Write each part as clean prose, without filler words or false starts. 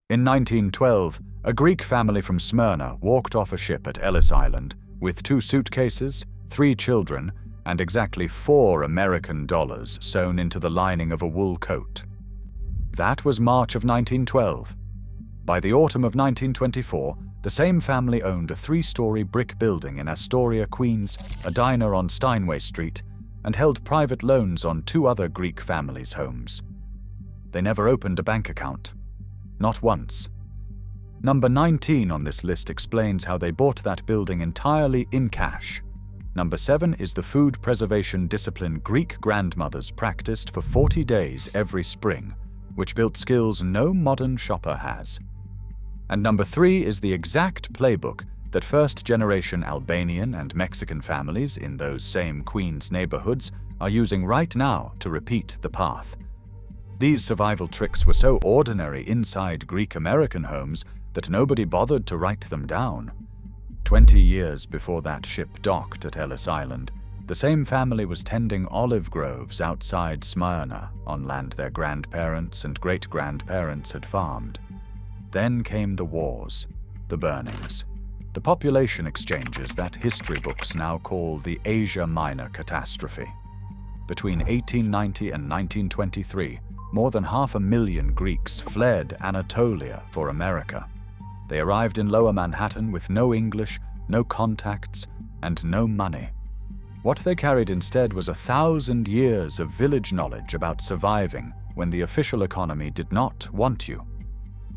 In 1912, a Greek family from Smyrna walked off a ship at Ellis Island with 2 suitcases, 3 children, and exactly $4 American sewn into the lining of a wool coat. That was March of 1912. By the autumn of 1924, the same family owned a 3-story brick building in Astoria, Queens, a diner on Steinway Street, and held private loans on 2 other Greek families' homes. They never opened a bank account. Not once. Number 19 on this list explains how they bought that building entirely in cash. Number 7 is the food preservation discipline Greek grandmothers practiced for 40 days every spring, which built skills no modern shopper has. And number 3 is the exact playbook that first-generation Albanian and Mexican families in those same Queens neighborhoods are using right now to repeat the path. These survival tricks were so ordinary inside Greek-American homes that nobody bothered to write them down. 20 years before that ship docked at Ellis Island, the same family was tending olive groves outside Smyrna on land their grandparents and great-grandparents had farmed. Then came the wars, the burnings, the population exchanges that history books now call the Asia Minor catastrophe. Between 1890 and 1923, more than 500,000 Greeks fled Anatolia for America. They arrived in Lower Manhattan with no English, no contacts, and no money. What they carried instead was 1,000 years of village knowledge about surviving when the official economy did not want you.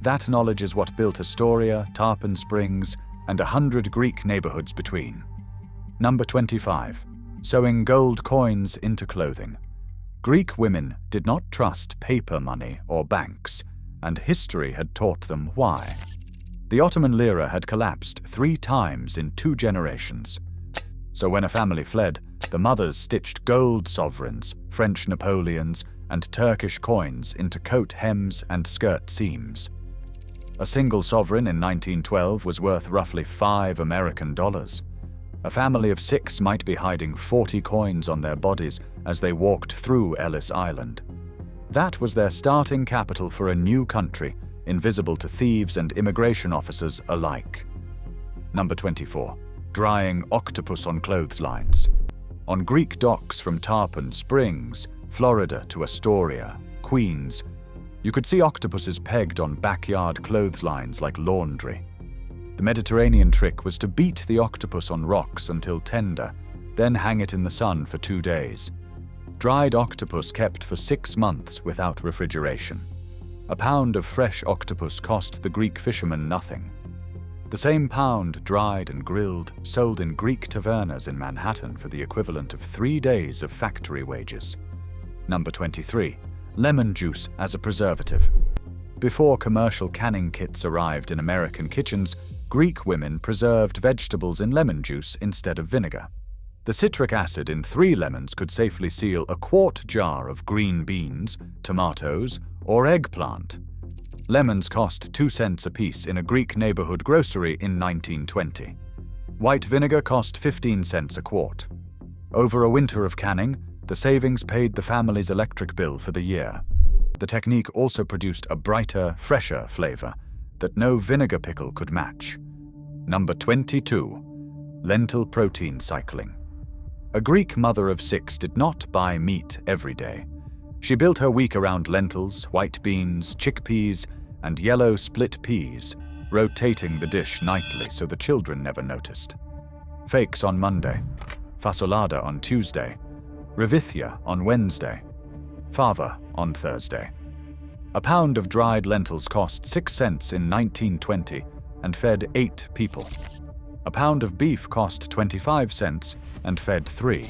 That knowledge is what built Astoria, Tarpon Springs, and 100 Greek neighborhoods between. Number 25. Sewing gold coins into clothing. Greek women did not trust paper money or banks, and history had taught them why. The Ottoman lira had collapsed 3 times in 2 generations. So when a family fled, the mothers stitched gold sovereigns, French Napoleons, and Turkish coins into coat hems and skirt seams. A single sovereign in 1912 was worth roughly $5 American. A family of 6 might be hiding 40 coins on their bodies as they walked through Ellis Island. That was their starting capital for a new country, invisible to thieves and immigration officers alike. Number 24. Drying octopus on clotheslines. On Greek docks from Tarpon Springs, Florida to Astoria, Queens, you could see octopuses pegged on backyard clotheslines like laundry. The Mediterranean trick was to beat the octopus on rocks until tender, then hang it in the sun for 2 days. Dried octopus kept for 6 months without refrigeration. A pound of fresh octopus cost the Greek fishermen nothing. The same pound, dried and grilled, sold in Greek tavernas in Manhattan for the equivalent of 3 days of factory wages. Number 23. Lemon juice as a preservative. Before commercial canning kits arrived in American kitchens, Greek women preserved vegetables in lemon juice instead of vinegar. The citric acid in 3 lemons could safely seal a quart jar of green beans, tomatoes, or eggplant. Lemons cost 2 cents apiece in a Greek neighborhood grocery in 1920. White vinegar cost 15 cents a quart. Over a winter of canning, the savings paid the family's electric bill for the year. The technique also produced a brighter, fresher flavor that no vinegar pickle could match. Number 22. Lentil protein cycling. A Greek mother of 6 did not buy meat every day. She built her week around lentils, white beans, chickpeas, and yellow split peas, rotating the dish nightly so the children never noticed. Fakes on Monday, fasolada on Tuesday, revithia on Wednesday, fava on Thursday. A pound of dried lentils cost 6 cents in 1920 and fed 8 people. A pound of beef cost 25 cents and fed 3.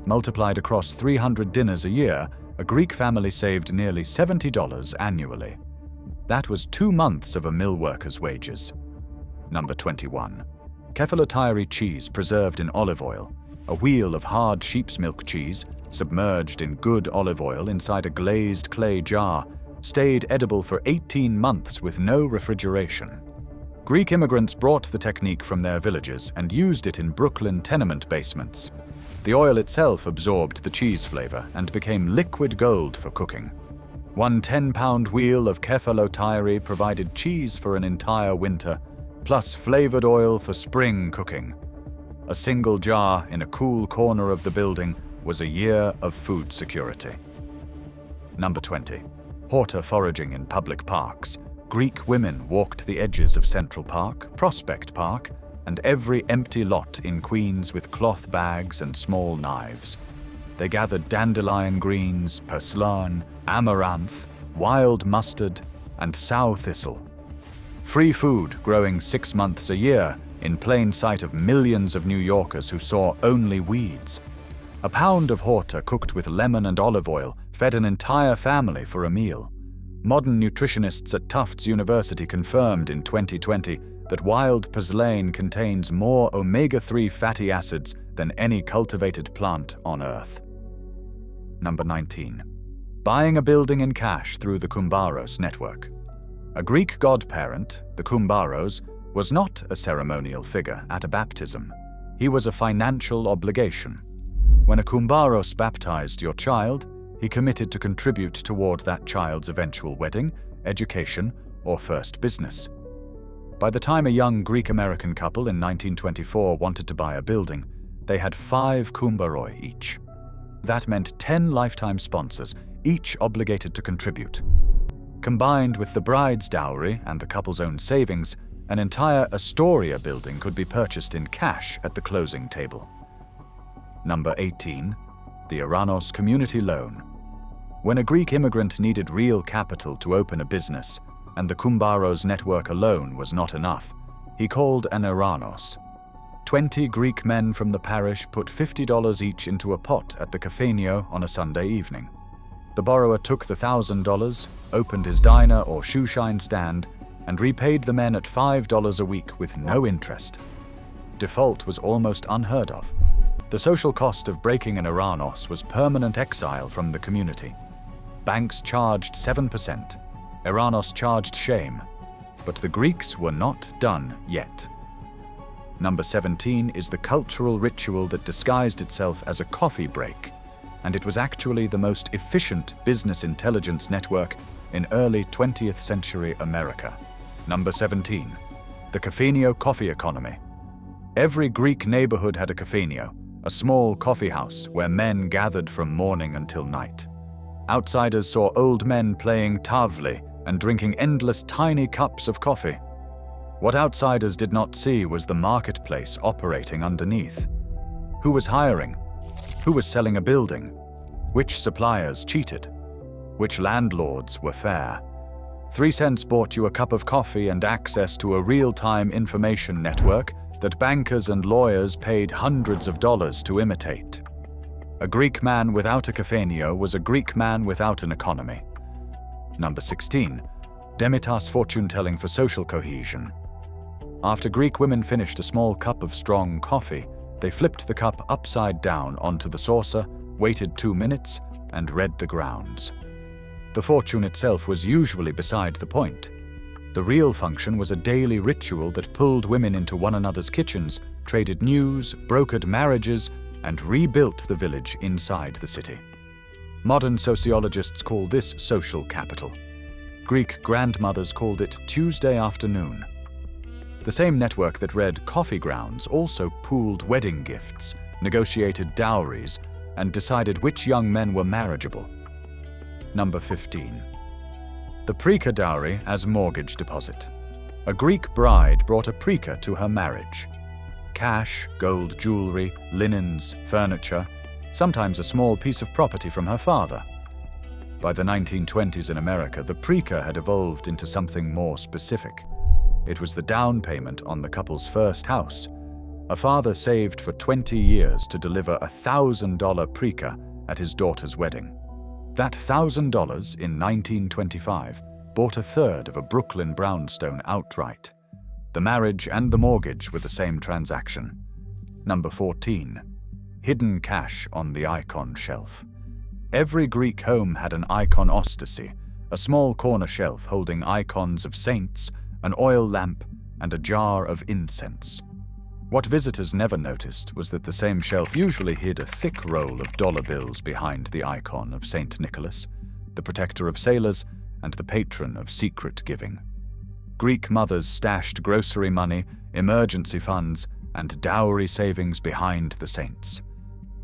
Multiplied across 300 dinners a year, a Greek family saved nearly $70 annually. That was 2 months of a mill worker's wages. Number 21. Kefalotyri cheese preserved in olive oil. A wheel of hard sheep's milk cheese, submerged in good olive oil inside a glazed clay jar, stayed edible for 18 months with no refrigeration. Greek immigrants brought the technique from their villages and used it in Brooklyn tenement basements. The oil itself absorbed the cheese flavor and became liquid gold for cooking. One 10-pound wheel of kefalotyri provided cheese for an entire winter, plus flavored oil for spring cooking. A single jar in a cool corner of the building was a year of food security. Number 20. Horta foraging in public parks. Greek women walked the edges of Central Park, Prospect Park, and every empty lot in Queens with cloth bags and small knives. They gathered dandelion greens, purslane, amaranth, wild mustard, and sow thistle. Free food growing 6 months a year in plain sight of millions of New Yorkers who saw only weeds. A pound of horta cooked with lemon and olive oil fed an entire family for a meal. Modern nutritionists at Tufts University confirmed in 2020 that wild purslane contains more omega-3 fatty acids than any cultivated plant on Earth. Number 19. Buying a building in cash through the Koumbaros network. A Greek godparent, the Koumbaros, was not a ceremonial figure at a baptism. He was a financial obligation. When a Koumbaros baptized your child, he committed to contribute toward that child's eventual wedding, education, or first business. By the time a young Greek-American couple in 1924 wanted to buy a building, they had 5 Koumbaroi each. That meant 10 lifetime sponsors, each obligated to contribute. Combined with the bride's dowry and the couple's own savings, an entire Astoria building could be purchased in cash at the closing table. Number 18. The Eranos Community Loan. When a Greek immigrant needed real capital to open a business, and the Koumbaros network alone was not enough, he called an Eranos. 20 Greek men from the parish put $50 each into a pot at the Cafenio on a Sunday evening. The borrower took the $1,000, opened his diner or shoeshine stand, and repaid the men at $5 a week with no interest. Default was almost unheard of. The social cost of breaking an Eranos was permanent exile from the community. Banks charged 7%. Eranos charged shame. But the Greeks were not done yet. Number 17 is the cultural ritual that disguised itself as a coffee break, and it was actually the most efficient business intelligence network in early 20th century America. Number 17. The Cafenio coffee economy. Every Greek neighborhood had a cafenio, a small coffee house where men gathered from morning until night. Outsiders saw old men playing tavli and drinking endless tiny cups of coffee. What outsiders did not see was the marketplace operating underneath. Who was hiring? Who was selling a building? Which suppliers cheated? Which landlords were fair? 3 cents bought you a cup of coffee and access to a real-time information network that bankers and lawyers paid hundreds of dollars to imitate. A Greek man without a cafenio was a Greek man without an economy. Number 16. Demetas fortune-telling for social cohesion. After Greek women finished a small cup of strong coffee, they flipped the cup upside down onto the saucer, waited 2 minutes, and read the grounds. The fortune itself was usually beside the point. The real function was a daily ritual that pulled women into one another's kitchens, traded news, brokered marriages, and rebuilt the village inside the city. Modern sociologists call this social capital. Greek grandmothers called it Tuesday afternoon. The same network that read coffee grounds also pooled wedding gifts, negotiated dowries, and decided which young men were marriageable. Number 15. The preca dowry as mortgage deposit. A Greek bride brought a preca to her marriage. Cash, gold jewelry, linens, furniture, sometimes a small piece of property from her father. By the 1920s in America, the preca had evolved into something more specific. It was the down payment on the couple's first house. A father saved for 20 years to deliver a $1,000 preca at his daughter's wedding. That $1,000 in 1925 bought a third of a Brooklyn brownstone outright. The marriage and the mortgage were the same transaction. Number 14. Hidden cash on the icon shelf. Every Greek home had an iconostasy, a small corner shelf holding icons of saints, an oil lamp, and a jar of incense. What visitors never noticed was that the same shelf usually hid a thick roll of dollar bills behind the icon of St. Nicholas. the protector of sailors, and the patron of secret giving. Greek mothers stashed grocery money, emergency funds, and dowry savings behind the saints.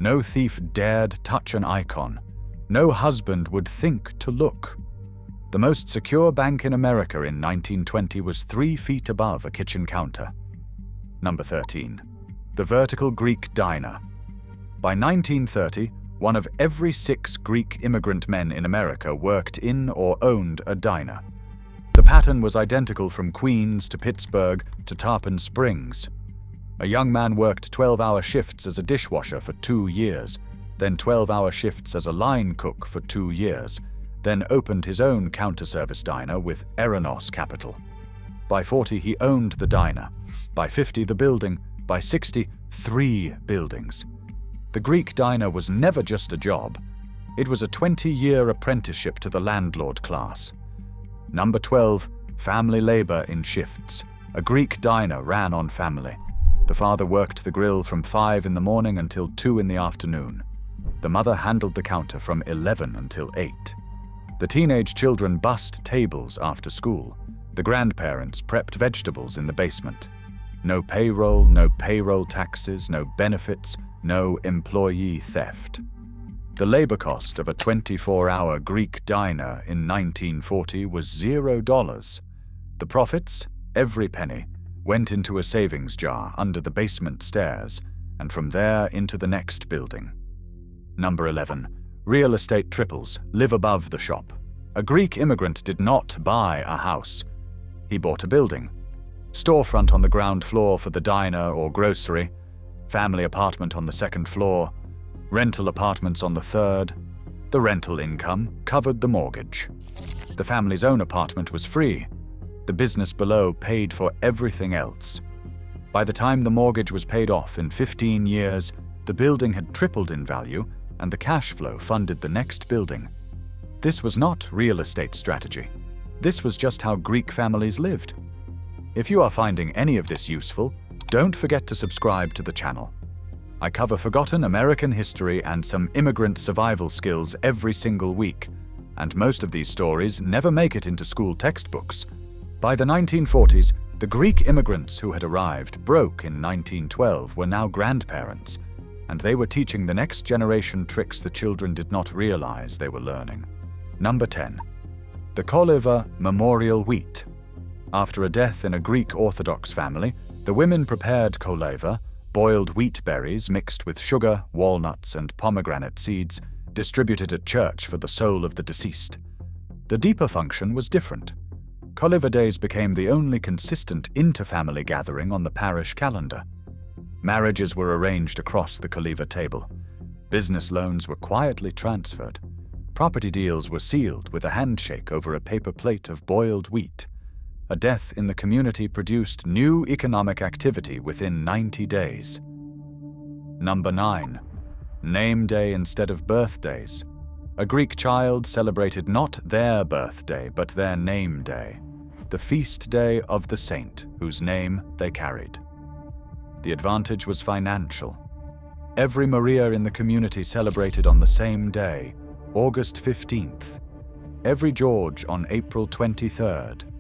No thief dared touch an icon. No husband would think to look. The most secure bank in America in 1920 was 3 feet above a kitchen counter. Number 13. The vertical Greek diner. By 1930, one of every 6 Greek immigrant men in America worked in or owned a diner. The pattern was identical from Queens to Pittsburgh to Tarpon Springs. A young man worked 12-hour shifts as a dishwasher for 2 years, then 12-hour shifts as a line cook for 2 years, then opened his own counter-service diner with Eranos capital. By 40, he owned the diner. By 50, the building. By 60, 3 buildings. The Greek diner was never just a job. It was a 20-year apprenticeship to the landlord class. Number 12. Family labor in shifts. A Greek diner ran on family. The father worked the grill from 5 in the morning until 2 in the afternoon. The mother handled the counter from 11 until 8. The teenage children bussed tables after school. The grandparents prepped vegetables in the basement. No payroll taxes, no benefits, no employee theft. The labor cost of a 24-hour Greek diner in 1940 was $0. The profits, every penny, went into a savings jar under the basement stairs, and from there into the next building. Number 11. Real estate triples live above the shop. A Greek immigrant did not buy a house. He bought a building. Storefront on the ground floor for the diner or grocery, family apartment on the second floor, rental apartments on the third. The rental income covered the mortgage. The family's own apartment was free. The business below paid for everything else. By the time the mortgage was paid off in 15 years, the building had tripled in value, and the cash flow funded the next building. This was not real estate strategy. This was just how Greek families lived. If you are finding any of this useful, don't forget to subscribe to the channel. I cover forgotten American history and some immigrant survival skills every single week, and most of these stories never make it into school textbooks. By the 1940s, the Greek immigrants who had arrived broke in 1912 were now grandparents, and they were teaching the next generation tricks the children did not realize they were learning. Number 10. The Koliva Memorial Wheat. After a death in a Greek Orthodox family, the women prepared koliva, boiled wheat berries mixed with sugar, walnuts, and pomegranate seeds, distributed at church for the soul of the deceased. The deeper function was different. Koliva days became the only consistent inter-family gathering on the parish calendar. Marriages were arranged across the koliva table. Business loans were quietly transferred. Property deals were sealed with a handshake over a paper plate of boiled wheat. A death in the community produced new economic activity within 90 days. Number 9. Name day instead of birthdays. A Greek child celebrated not their birthday, but their name day, the feast day of the saint whose name they carried. The advantage was financial. Every Maria in the community celebrated on the same day, August 15th. Every George on April 23rd.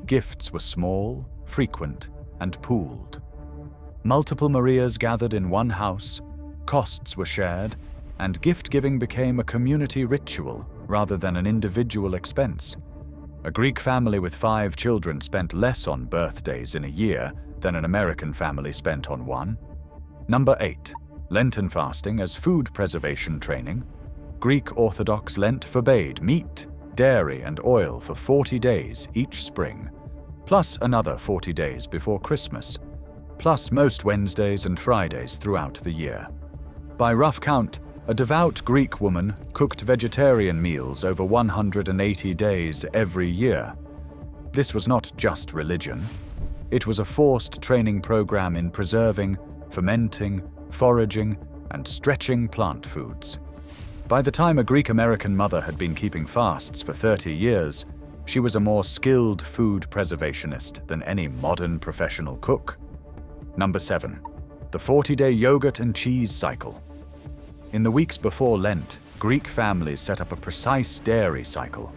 Gifts were small, frequent, and pooled. Multiple Marias gathered in one house, costs were shared, and gift-giving became a community ritual rather than an individual expense. A Greek family with 5 children spent less on birthdays in a year than an American family spent on one. Number 8. Lenten fasting as food preservation training. Greek Orthodox Lent forbade meat, dairy, and oil for 40 days each spring, plus another 40 days before Christmas, plus most Wednesdays and Fridays throughout the year. By rough count, a devout Greek woman cooked vegetarian meals over 180 days every year. This was not just religion. It was a forced training program in preserving, fermenting, foraging, and stretching plant foods. By the time a Greek-American mother had been keeping fasts for 30 years, she was a more skilled food preservationist than any modern professional cook. Number 7. The 40-day yogurt and cheese cycle. In the weeks before Lent, Greek families set up a precise dairy cycle.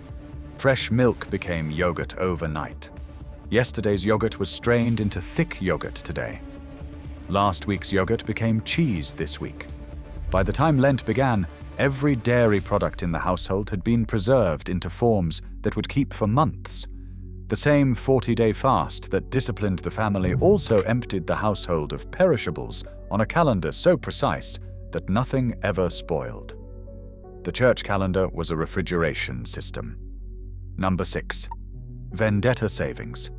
Fresh milk became yogurt overnight. Yesterday's yogurt was strained into thick yogurt today. Last week's yogurt became cheese this week. By the time Lent began, every dairy product in the household had been preserved into forms that would keep for months. The same 40-day fast that disciplined the family also emptied the household of perishables on a calendar so precise that nothing ever spoiled. The church calendar was a refrigeration system. Number 6. Vendetta savings.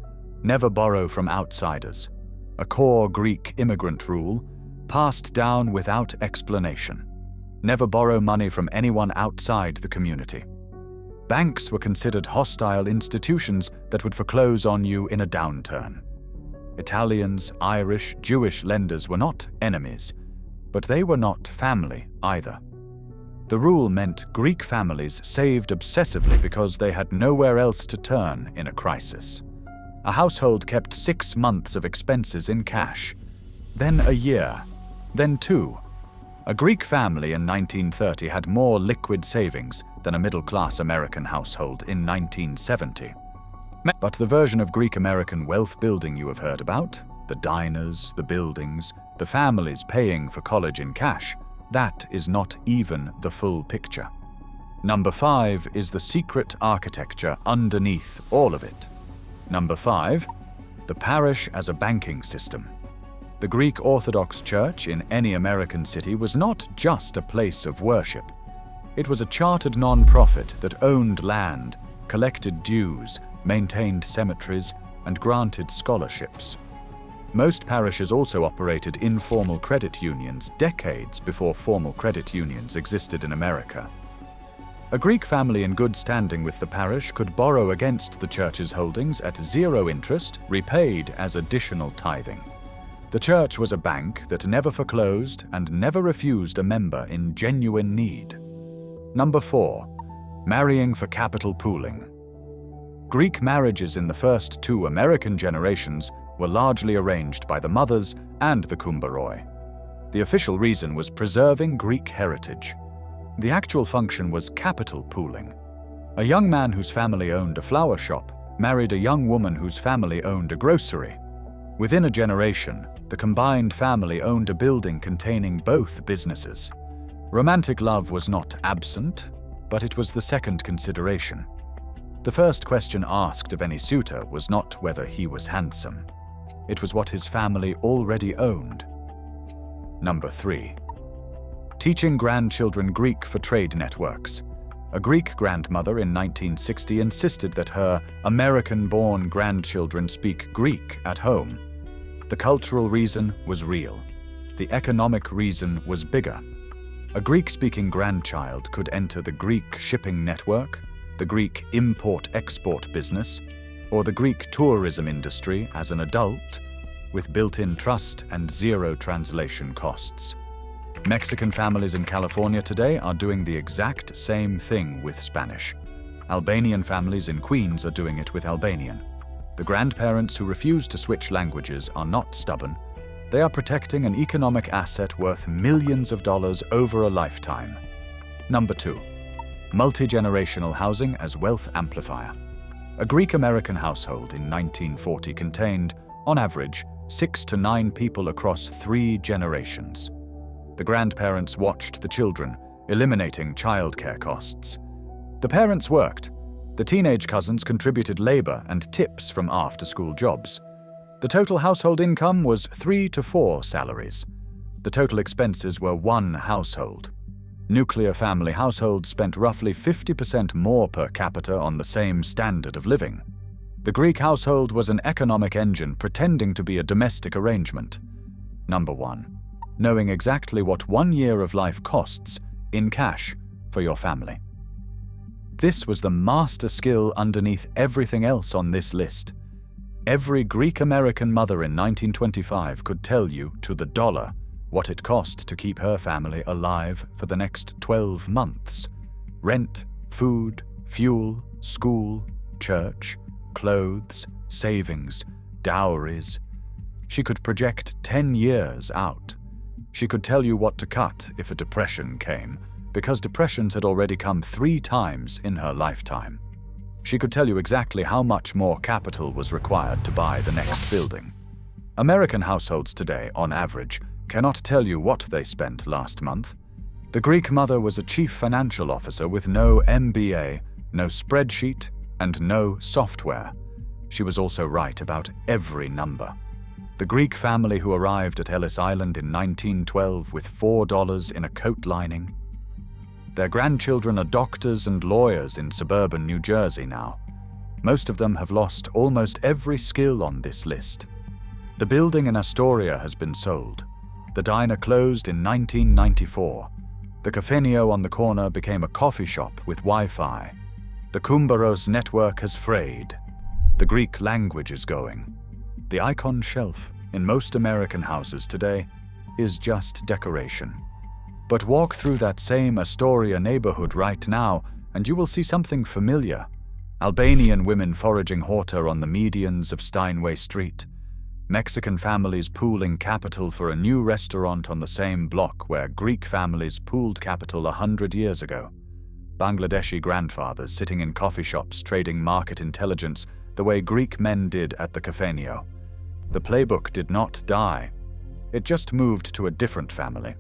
Never borrow from outsiders. A core Greek immigrant rule, passed down without explanation. Never borrow money from anyone outside the community. Banks were considered hostile institutions that would foreclose on you in a downturn. Italians, Irish, Jewish lenders were not enemies, but they were not family either. The rule meant Greek families saved obsessively because they had nowhere else to turn in a crisis. A household kept 6 months of expenses in cash, then a year, then 2. A Greek family in 1930 had more liquid savings than a middle-class American household in 1970. But the version of Greek-American wealth building you have heard about, the diners, the buildings, the families paying for college in cash, that is not even the full picture. Number 5 is the secret architecture underneath all of it. Number 5, the parish as a banking system. The Greek Orthodox Church in any American city was not just a place of worship. It was a chartered non-profit that owned land, collected dues, maintained cemeteries, and granted scholarships. Most parishes also operated informal credit unions decades before formal credit unions existed in America. A Greek family in good standing with the parish could borrow against the church's holdings at 0 interest, repaid as additional tithing. The church was a bank that never foreclosed and never refused a member in genuine need. Number 4. Marrying for capital pooling. Greek marriages in the first 2 American generations were largely arranged by the mothers and the koumbaroi. The official reason was preserving Greek heritage. The actual function was capital pooling. A young man whose family owned a flower shop married a young woman whose family owned a grocery. Within a generation, the combined family owned a building containing both businesses. Romantic love was not absent, but it was the second consideration. The first question asked of any suitor was not whether he was handsome. It was what his family already owned. Number 3. Teaching grandchildren Greek for trade networks. A Greek grandmother in 1960 insisted that her American-born grandchildren speak Greek at home. The cultural reason was real. The economic reason was bigger. A Greek-speaking grandchild could enter the Greek shipping network, the Greek import-export business, or the Greek tourism industry as an adult, with built-in trust and 0 translation costs. Mexican families in California today are doing the exact same thing with Spanish. Albanian families in Queens are doing it with Albanian. The grandparents who refuse to switch languages are not stubborn. They are protecting an economic asset worth millions of dollars over a lifetime. Number 2. Multi-generational housing as wealth amplifier. A Greek-American household in 1940 contained, on average, 6 to 9 people across 3 generations. The grandparents watched the children, eliminating childcare costs. The parents worked. The teenage cousins contributed labor and tips from after-school jobs. The total household income was 3 to 4 salaries. The total expenses were 1 household. Nuclear family households spent roughly 50% more per capita on the same standard of living. The Greek household was an economic engine pretending to be a domestic arrangement. Number 1. Knowing exactly what 1 year of life costs in cash for your family. This was the master skill underneath everything else on this list. Every Greek-American mother in 1925 could tell you to the dollar what it cost to keep her family alive for the next 12 months. Rent, food, fuel, school, church, clothes, savings, dowries. She could project 10 years out. She could tell you what to cut if a depression came, because depressions had already come 3 times in her lifetime. She could tell you exactly how much more capital was required to buy the next building. American households today, on average, cannot tell you what they spent last month. The Greek mother was a chief financial officer with no MBA, no spreadsheet, and no software. She was also right about every number. The Greek family who arrived at Ellis Island in 1912 with $4 in a coat lining. Their grandchildren are doctors and lawyers in suburban New Jersey now. Most of them have lost almost every skill on this list. The building in Astoria has been sold. The diner closed in 1994. The cafenio on the corner became a coffee shop with Wi-Fi. The Kumbaros network has frayed. The Greek language is going. The icon shelf in most American houses today is just decoration. But walk through that same Astoria neighborhood right now and you will see something familiar. Albanian women foraging horta on the medians of Steinway Street. Mexican families pooling capital for a new restaurant on the same block where Greek families pooled capital 100 years ago. Bangladeshi grandfathers sitting in coffee shops trading market intelligence the way Greek men did at the cafenio. The playbook did not die. It just moved to a different family.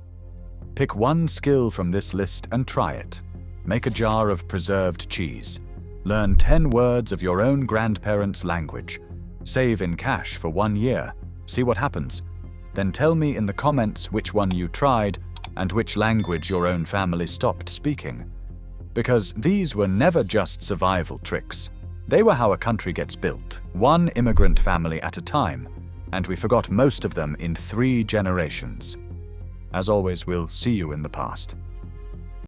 Pick one skill from this list and try it. Make a jar of preserved cheese. Learn 10 words of your own grandparents' language. Save in cash for 1 year. See what happens. Then tell me in the comments which one you tried and which language your own family stopped speaking. Because these were never just survival tricks. They were how a country gets built, one immigrant family at a time, and we forgot most of them in 3 generations. As always, we'll see you in the past.